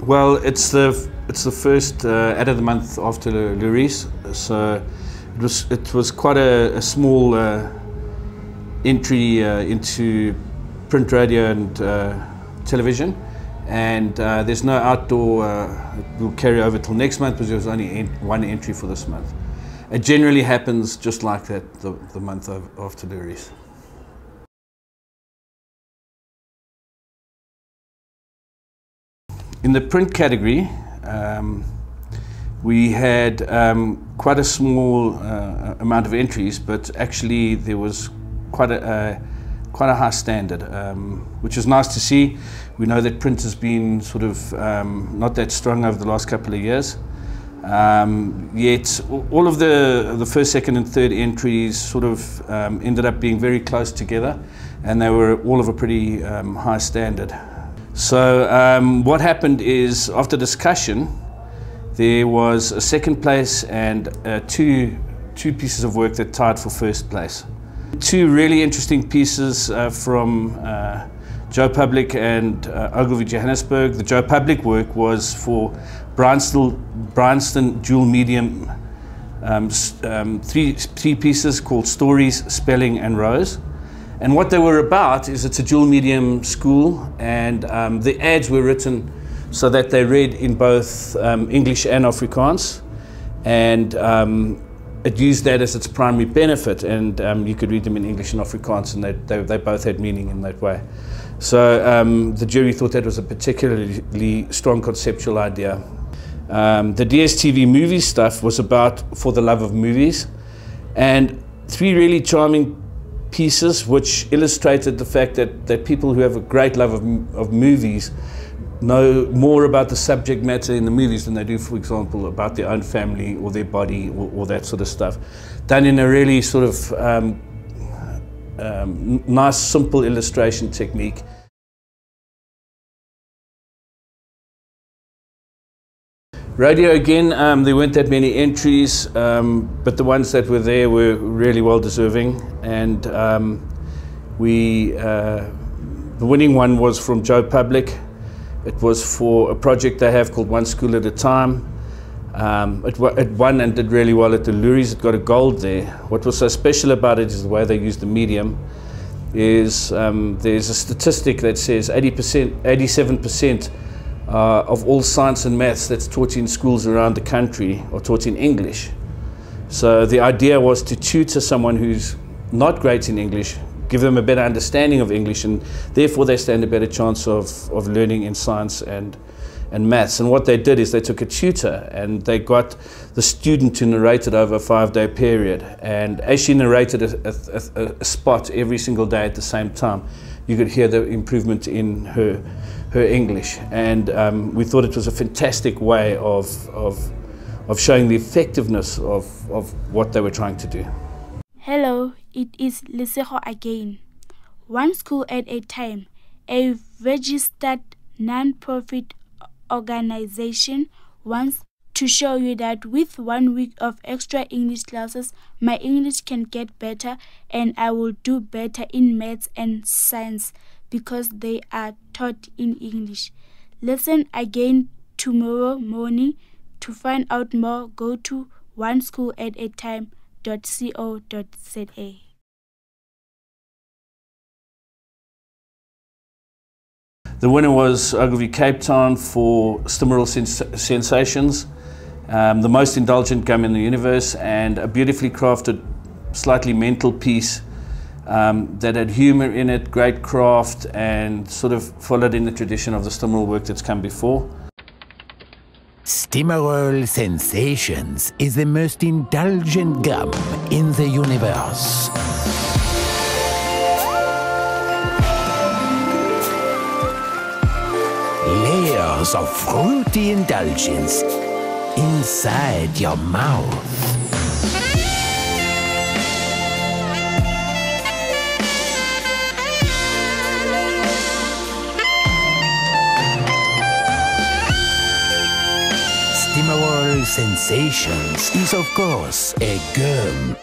Well, it's the first ad of the month after Luris, so it was quite a small entry into print radio and television, and there's no outdoor. It will carry over till next month because there was only one entry for this month. It generally happens just like that the month after Luris. In the print category, we had quite a small amount of entries, but actually there was quite a high standard, which is nice to see. We know that print has been sort of not that strong over the last couple of years. Yet all of the first, second and third entries sort of ended up being very close together, and they were all of a pretty high standard. So what happened is, after discussion, there was a second place and two pieces of work that tied for first place. Two really interesting pieces from Joe Public and Ogilvy Johannesburg. The Joe Public work was for Bryanston dual medium, three pieces called Stories, Spelling and Rose. And what they were about is it's a dual medium school, and the ads were written so that they read in both English and Afrikaans, and it used that as its primary benefit, and you could read them in English and Afrikaans, and they both had meaning in that way. So the jury thought that was a particularly strong conceptual idea. The DSTV movie stuff was about For the Love of Movies, and three really charming pieces which illustrated the fact that people who have a great love of movies know more about the subject matter in the movies than they do, for example, about their own family or their body or that sort of stuff. Done in a really sort of nice, simple illustration technique. Radio again, there weren't that many entries, but the ones that were there were really well deserving, and the winning one was from Joe Public. It was for a project they have called One School at a Time. It won and did really well at the Luris. It got a gold there. What was so special about it is the way they used the medium. There's a statistic that says 87% of all science and maths that's taught in schools around the country are taught in English. So the idea was to tutor someone who's not great in English, give them a better understanding of English, and therefore they stand a better chance of learning in science and maths. And what they did is they took a tutor and they got the student to narrate it over a 5-day period. And as she narrated a spot every single day at the same time, you could hear the improvement in her English. And we thought it was a fantastic way of showing the effectiveness of what they were trying to do. Hello, it is Lesego again. One School at a Time, a registered non-profit organization, wants to show you that with 1 week of extra English classes, my English can get better and I will do better in maths and science because they are taught in English. Listen again tomorrow morning. To find out more, go to oneschoolatatime.co.za. The winner was Ogilvy Cape Town for Stimural Sensations, the most indulgent gum in the universe, and a beautifully crafted, slightly mental piece that had humour in it, great craft, and sort of followed in the tradition of the Stimural work that's come before. Stimural Sensations is the most indulgent gum in the universe. Layers of fruity indulgence inside your mouth. Stimural Sensations is, of course, a gum.